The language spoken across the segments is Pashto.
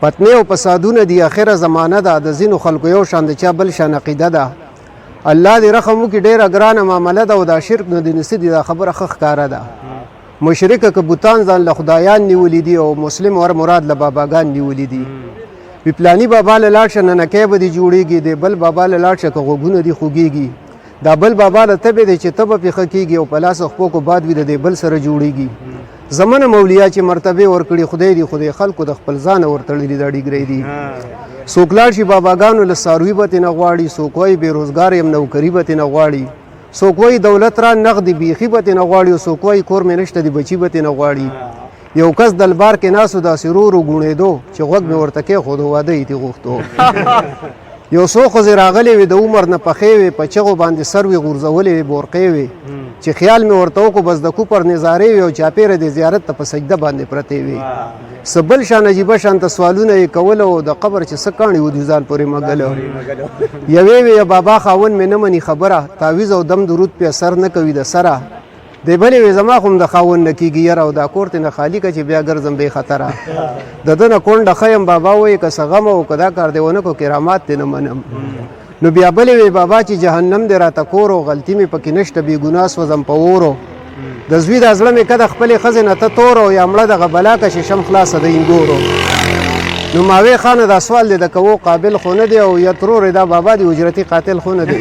فتنې او فسادونه دي اخره زمانه ده د ځینو خلکو یو شان د چا بل شان عقیده ده الله دې رحم وکړي ډېره ګرانه معامله ده او دا شرک نه دي نسي دي دا خبره ښه ښکاره ده مشرکه که بوتان ځان له خدایان نیولي دي او مسلم ور مراد له باباګان نیولي دي وی پلاني بابا له لاړ شه ننکۍ به دې جوړېږي د بل بابا له لاړ شه که غوږونه دې خوږېږي دا بل بابا له تبې دی چې تبه پې ښه کېږي او په لاس خپو کو باد وي د دې بل سره جوړېږي زمنه مولیا چې مرتبې ورکړي خدای دې خدای خلکو د خپل ځانه ورتړلي دا ډیګرۍ دي څوک لاړ شي باباګانو له څاروي به ترې نه غواړي څوک وایي بېروزګار یم نوکري به ترې نه غواړي څوک وایي دولت را نغدي بیخي به ترې نه غواړي او څوک وایي کور مې نشته د بچي به ترې نه غواړي یو کس دلبار کې ناست و داسې ورو ورو ګوڼېدو چې غوږ مې ورته کېښود واده یې ترې غوښتو یو څو ښځې راغلې وې د عمر نه پخې وې په چغو باندې سر وې غورځولې وې بورقې وې چې خیال مې ورته وکړو بس د کوپر نظارې وې او چاپېره د زیارت ته په سجده باندې پرتې وې څه بل شان عجیبه شانته سوالونه یې کول او د قبر چې څه کاڼي و دې ځان پورې مږله یوې وې بابا خاوند مې نه مني خبره تعویز او دم درود پې اثر نه کوي د سره دی بلې وې زما خو هم د خاوند نه کېږي یره او دا کور ترې نه خالي که چې بیا ګرځم بې خطره د ده نه کونډه ښه یم بابا وایي که څه غم او که دا کار دی ونه کړو کرامات دې نه منم نو بیا بلې وې بابا چې جهنم دې راته کور او غلطي مې پکې نشته بې ګناه سوځم په اورو د زوی دا زړه مې که د خپلې ښځې نه ته تور او یا مړه دغه بلا که شیشم خلاصه د انګورو نو ماوې خانه دا سوال دی د کوو قابل خو نه دی او یا ترور دا بابا دی اجرتي قاتل خو نه دی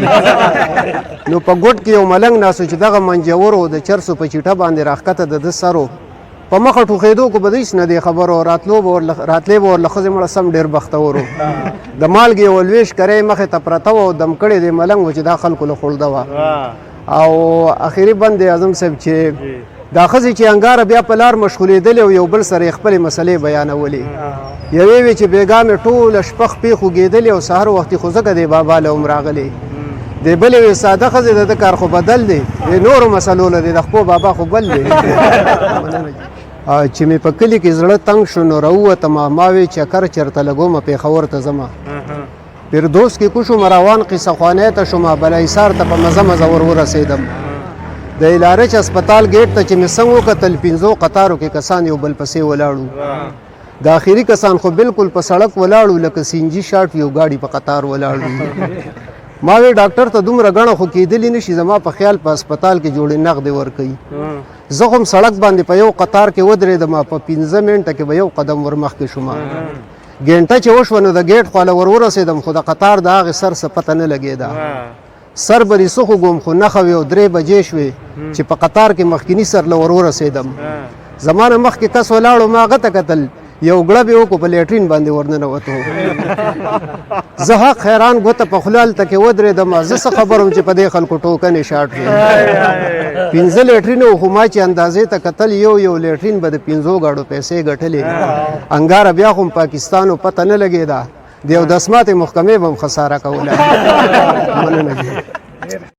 نو په ګوټ کې یو ملنګ ناسو چې دغه منجور و د چرسو په چیټه باندې راښکته د ده سر په مخه ټوخېدو کو به د هېڅ نه دی خبرو راتلې به ورله ښځې مړه سم ډېر بختور و د مالګې یو لویش کری مخې ته پرته وه او دم کړې دی ملنګ و چې دا خلکو له خولده وه او اخري بند اعظم صاحب چې دا ښځې چې انګاره بیا په لار مشغولېدلې او یو بل سره یې خپلې مسلې بیانولې یوې وې چې بېګا مې ټوله شپه خپې خوږېدلې او سهار وختي خو ځکه دی بابا له هم راغلې دی بلې وې ساده ښځې د ده کار خو بدل دی د نورو مسلو له دی د خپو بابا خو بل دی چې مې په کلي کې زړه تنګ شو نو راووتم ما وې چکر چېرته لګومه پېښور ته ځمه فردوس کې کوشم روان قصه خوانی ته شومه بلاحصار ته په مزه مزه ور ورسېدم د الارچ هسپتال ګیټ ته چې مې څنګ وکتل پنځو قطارو کې کسان یو بل پسې ولاړو د آخري کسان خو بالکل په سړک ولاړو لکه سینجي شاټ یو ګاډي په قطار ولاړو ما وی ډاکټر ته دومره غڼه خو کېدلی نشي زما په خیال په هسپتال کې جوړې نغدې ورکوي زه خو هم سړک باندې په یو قطار کې ودرېدم په 15 منټه کې به یو قدم ور مخکې شوم ګنټه چې وشوه نو د ګیټ خواله ور ورسېدم خو د قطار د هغې سر څه پته نه لګېده سر به دې څه خوږم خو نښه وې او 3 بجې شوې چې په قطار کې مخکیني سر له ور ورسېدم زما نه مخکې کس ولاړو ما هغه ته کتل یو ګړه به وکړو په لیټرین باندې ورننوتو زه حق حیران ګوته په خوله هلته کې ودرېدم زه څه خبر وم چې په دې خلکو ټوکنې شاټ کړي 15 لیټرینه وو خو ما چې اندازې ته کتل یو لیټرین به د 5 ګاډو پیسې ګټلې انګاره بیا خو پاکستان او پته نه لګېده د یو دسماتې محکمې به هم خساره کوله مننه